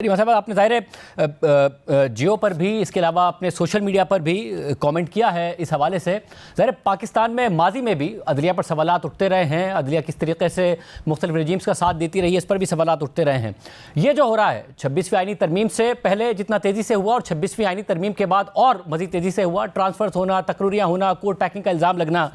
صاحب آپ نے ظاہر ہے جیو پر بھی اس کے علاوہ اپنے سوشل میڈیا پر بھی کامنٹ کیا ہے اس حوالے سے. ظاہر پاکستان میں ماضی میں بھی عدلیہ پر سوالات اٹھتے رہے ہیں, عدلیہ کس طریقے سے مختلف رجیمز کا ساتھ دیتی رہی ہے, اس پر بھی سوالات اٹھتے رہے ہیں. یہ جو ہو رہا ہے 26ویں آئینی ترمیم سے پہلے جتنا تیزی سے ہوا اور 26ویں آئینی ترمیم کے بعد اور مزید تیزی سے ہوا, ٹرانسفرز ہونا, تقرریاں ہونا, کورٹ پیکنگ کا الزام لگنا,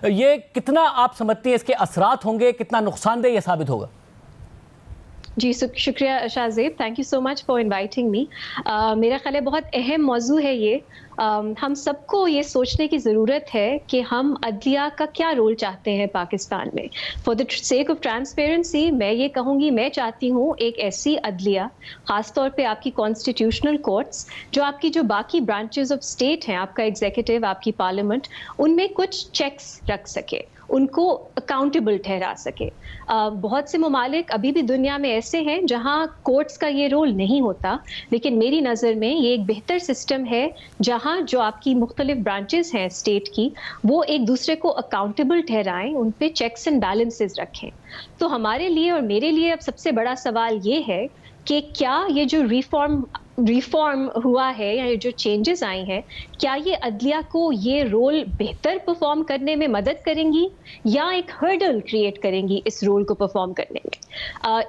یہ کتنا آپ سمجھتے ہیں اس کے اثرات ہوں گے, کتنا نقصان دہ یہ ثابت ہوگا؟ جی شکریہ شاہ زیب, thank you so much for inviting me. میرا خیال ہے بہت اہم موضوع ہے یہ. ہم سب کو یہ سوچنے کی ضرورت ہے کہ ہم عدلیہ کا کیا رول چاہتے ہیں پاکستان میں. For the sake of transparency میں یہ کہوں گی, میں چاہتی ہوں ایک ایسی عدلیہ, خاص طور پہ آپ کی کانسٹیٹیوشنل کورٹس, جو آپ کی جو باقی برانچز آف اسٹیٹ ہیں, آپ کا ایگزیکٹو, آپ کی پارلیمنٹ, ان میں کچھ چیکس رکھ سکے, ان کو اکاؤنٹیبل ٹھہرا سکے. بہت سے ممالک ابھی بھی دنیا میں ایسے ہیں جہاں کورٹس کا یہ رول نہیں ہوتا, لیکن میری نظر میں یہ ایک بہتر سسٹم ہے جہاں جو آپ کی مختلف برانچز ہیں اسٹیٹ کی, وہ ایک دوسرے کو اکاؤنٹیبل ٹھہرائیں, ان پہ چیکس اینڈ بیلنسز رکھیں. تو ہمارے لیے اور میرے لیے اب سب سے بڑا سوال یہ ہے کہ کیا یہ جو ریفارم ہوا ہے یا جو چینجز آئی ہیں, کیا یہ عدلیہ کو یہ رول بہتر پرفارم کرنے میں مدد کریں گی یا ایک ہرڈل کریٹ کریں گی اس رول کو پرفارم کرنے میں.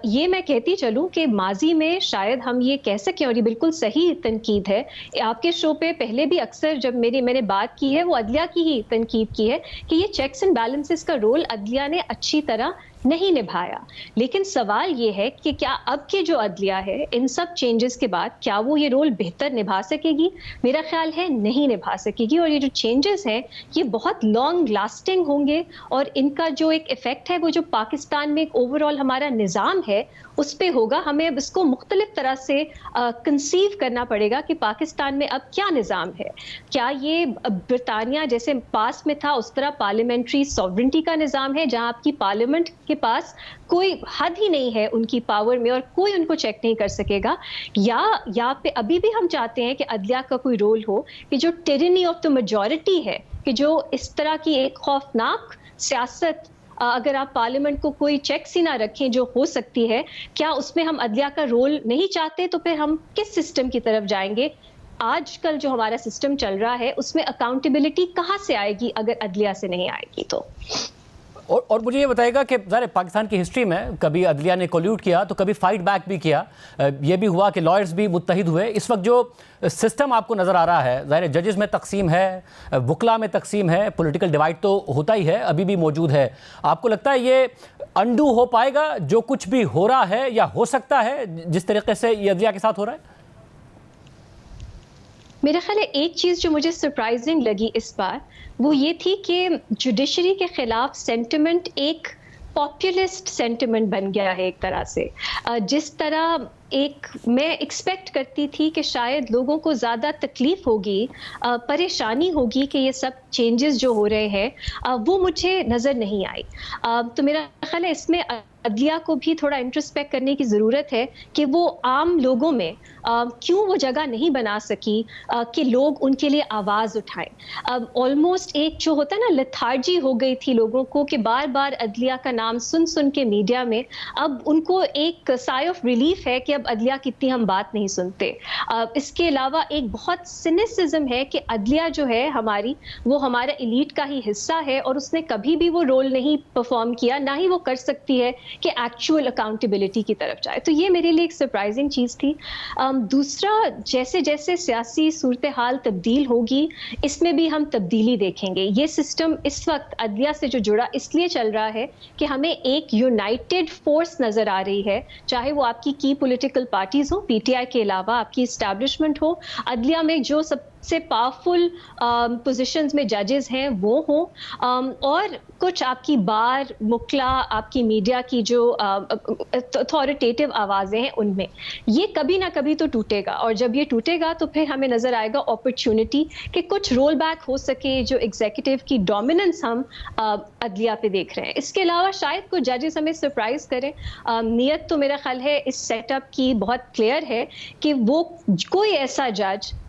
یہ میں کہتی چلوں کہ ماضی میں شاید ہم یہ کہہ سکیں, اور یہ بالکل صحیح تنقید ہے, آپ کے شو پہ پہلے بھی اکثر جب میں نے بات کی ہے وہ عدلیہ کی ہی تنقید کی ہے کہ یہ چیکس اینڈ بیلنسز کا رول عدلیہ نے اچھی طرح نہیں نبھایا. لیکن سوال یہ ہے کہ کیا اب کے جو عدلیہ ہے ان سب چینجز کے بعد کیا وہ یہ رول بہتر نبھا سکے گی؟ میرا خیال ہے نہیں نبھا سکے گی. اور یہ جو چینجز ہیں یہ بہت لانگ لاسٹنگ ہوں گے, اور ان کا جو ایک ایفیکٹ ہے وہ جو پاکستان میں ایک اوور آل ہمارا نظام ہے اس پہ ہوگا. ہمیں اب اس کو مختلف طرح سے کنسیو کرنا پڑے گا کہ پاکستان میں اب کیا نظام ہے. کیا یہ برطانیہ جیسے پاس میں تھا اس طرح پارلیمنٹری سوورنٹی کا نظام ہے, جہاں آپ کی پارلیمنٹ کے پاس کوئی حد ہی نہیں ہے ان کی پاور میں اور کوئی ان کو چیک نہیں کر سکے گا, یا پہ ابھی بھی ہم چاہتے ہیں کہ عدلیہ کا کوئی رول ہو کہ جو ٹیرنی آف دا میجورٹی ہے, کہ جو اس طرح کی ایک خوفناک سیاست, اگر آپ پارلیمنٹ کو کوئی چیکس ہی نہ رکھیں جو ہو سکتی ہے, کیا اس میں ہم عدلیہ کا رول نہیں چاہتے؟ تو پھر ہم کس سسٹم کی طرف جائیں گے؟ آج کل جو ہمارا سسٹم چل رہا ہے اس میں اکاؤنٹیبلٹی کہاں سے آئے گی اگر عدلیہ سے نہیں آئے گی؟ تو اور مجھے یہ بتائے گا کہ ظاہر پاکستان کی ہسٹری میں کبھی عدلیہ نے کولیوٹ کیا تو کبھی فائٹ بیک بھی کیا, یہ بھی ہوا کہ لائرز بھی متحد ہوئے. اس وقت جو سسٹم آپ کو نظر آ رہا ہے, ظاہر ججز میں تقسیم ہے, وکلاء میں تقسیم ہے, پولیٹیکل ڈیوائڈ تو ہوتا ہی ہے, ابھی بھی موجود ہے. آپ کو لگتا ہے یہ انڈو ہو پائے گا جو کچھ بھی ہو رہا ہے, یا ہو سکتا ہے جس طریقے سے یہ عدلیہ کے ساتھ ہو رہا ہے؟ میرا خیال ہے ایک چیز جو مجھے سرپرائزنگ لگی اس بار وہ یہ تھی کہ جوڈیشری کے خلاف سینٹیمنٹ ایک پاپولسٹ سینٹیمنٹ بن گیا ہے ایک طرح سے. جس طرح میں ایکسپیکٹ کرتی تھی کہ شاید لوگوں کو زیادہ تکلیف ہوگی, پریشانی ہوگی کہ یہ سب چینجز جو ہو رہے ہیں, وہ مجھے نظر نہیں آئی. تو میرا خیال ہے اس میں عدلیہ کو بھی تھوڑا انٹرسپیکٹ کرنے کی ضرورت ہے کہ وہ عام لوگوں میں کیوں وہ جگہ نہیں بنا سکی کہ لوگ ان کے لیے آواز اٹھائیں. آلموسٹ ایک جو ہوتا ہے نا لتھارجی ہو گئی تھی لوگوں کو کہ بار بار عدلیہ کا نام سن کے میڈیا میں, اب ان کو ایک سائے آف ریلیف ہے کہ اب عدلیہ کی اتنی ہم بات نہیں سنتے. اس کے علاوہ ایک بہت سینسزم ہے کہ عدلیہ جو ہے ہماری, وہ ہمارا ایلیٹ کا ہی حصہ ہے اور اس نے کبھی بھی وہ رول نہیں پرفارم کیا, نہ ہی وہ کر سکتی ہے کہ ایکچوئل اکاؤنٹیبلٹی کی طرف جائے. تو یہ میرے لیے ایک سرپرائزنگ چیز تھی. دوسرا, جیسے جیسے سیاسی صورتحال تبدیل ہوگی اس میں بھی ہم تبدیلی دیکھیں گے. یہ سسٹم اس وقت عدلیہ سے جو جڑا اس لیے چل رہا ہے کہ ہمیں ایک یونائٹڈ فورس نظر آ رہی ہے, چاہے وہ آپ کی پولیٹیکل پارٹیز ہوں, پی ٹی آئی کے علاوہ آپ کی اسٹیبلشمنٹ ہو, عدلیہ میں جو سب سے پاورفل پوزیشنز میں ججز ہیں وہ ہوں, اور کچھ آپ کی بار, وکلاء, آپ کی میڈیا کی جو اتھارٹیٹیو آوازیں ہیں ان میں. یہ کبھی نہ کبھی تو ٹوٹے گا, اور جب یہ ٹوٹے گا تو پھر ہمیں نظر آئے گا اپرچونٹی کہ کچھ رول بیک ہو سکے جو ایگزیکٹو کی ڈومیننس ہم عدلیہ پہ دیکھ رہے ہیں. اس کے علاوہ شاید کچھ ججز ہمیں سرپرائز کریں. نیت تو میرا خیال ہے اس سیٹ اپ کی بہت کلیئر ہے کہ وہ کوئی ایسا جج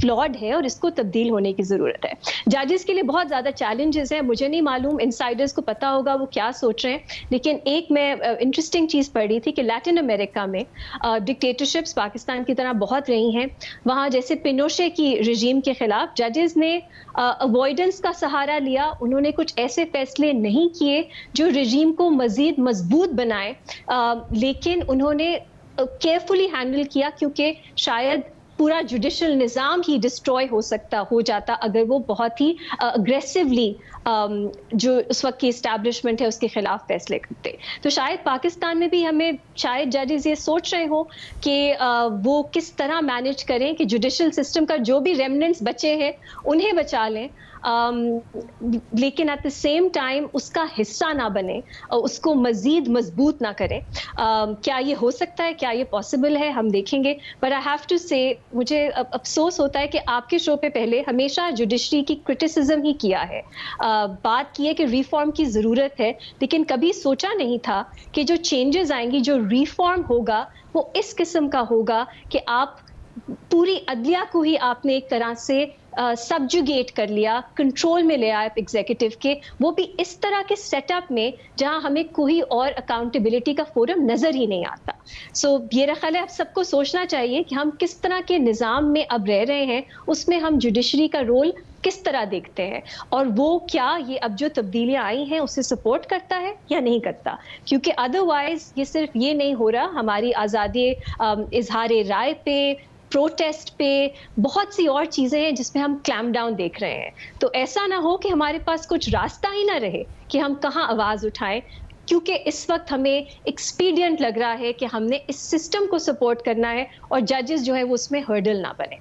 فلاڈ ہے اور اس کو تبدیل ہونے کی ضرورت ہے. ججز کے لیے بہت زیادہ چیلنجز ہیں. مجھے نہیں معلوم انسائڈرز کو پتا ہوگا وہ کیا سوچ رہے ہیں, لیکن ایک میں انٹرسٹنگ چیز پڑھ رہی تھی کہ لیٹن امریکہ میں ڈکٹیٹرشپس پاکستان کی طرح بہت رہی ہیں. وہاں جیسے پینوشے کی رژیم کے خلاف ججز نے اوائڈنس کا سہارا لیا. انہوں نے کچھ ایسے فیصلے نہیں کیے جو رژیم کو مزید مضبوط بنائے, لیکن انہوں نے کیئرفلی ہینڈل کیا, کیونکہ شاید پورا جوڈیشل نظام ہی ڈسٹروائے ہو جاتا اگر وہ بہت ہی اگریسولی جو اس وقت کی اسٹیبلشمنٹ ہے اس کے خلاف فیصلے کرتے. تو شاید پاکستان میں بھی ہمیں شاید ججز یہ سوچ رہے ہوں کہ وہ کس طرح مینیج کریں کہ جوڈیشل سسٹم کا جو بھی ریمننٹس بچے ہیں انہیں بچا لیں, لیکن ایٹ دا سیم ٹائم اس کا حصہ نہ بنے, اس کو مزید مضبوط نہ کریں. کیا یہ ہو سکتا ہے, کیا یہ پاسبل ہے, ہم دیکھیں گے. بٹ آئی ہیو ٹو سے مجھے افسوس ہوتا ہے کہ آپ کے شو پہ پہلے ہمیشہ جوڈیشری کی کرٹیسزم ہی کیا ہے, بات کی ہے کہ ریفارم کی ضرورت ہے, لیکن کبھی سوچا نہیں تھا کہ جو چینجز آئیں گی, جو ریفارم ہوگا وہ اس قسم کا ہوگا کہ آپ پوری عدلیہ کو ہی آپ نے ایک طرح سے سبجوگیٹ کر لیا, کنٹرول میں لے آئے ایگزیکٹو کے, وہ بھی اس طرح کے سیٹ اپ میں جہاں ہمیں کوئی اور اکاؤنٹیبلٹی کا فورم نظر ہی نہیں آتا. سو میرا خیال ہے اب سب کو سوچنا چاہیے کہ ہم کس طرح کے نظام میں اب رہ رہے ہیں, اس میں ہم جوڈیشری کا رول کس طرح دیکھتے ہیں, اور وہ کیا یہ اب جو تبدیلیاں آئی ہیں اسے سپورٹ کرتا ہے یا نہیں کرتا. کیونکہ ادروائز یہ صرف یہ نہیں ہو رہا, ہماری آزادی اظہار رائے پہ, پروٹیسٹ پہ, بہت سی اور چیزیں ہیں جس پہ ہم کلیم ڈاؤن دیکھ رہے ہیں. تو ایسا نہ ہو کہ ہمارے پاس کچھ راستہ ہی نہ رہے کہ ہم کہاں آواز اٹھائیں, کیونکہ اس وقت ہمیں ایکسپیڈینٹ لگ رہا ہے کہ ہم نے اس سسٹم کو سپورٹ کرنا ہے اور ججز جو ہے وہ اس میں ہرڈل نہ بنے.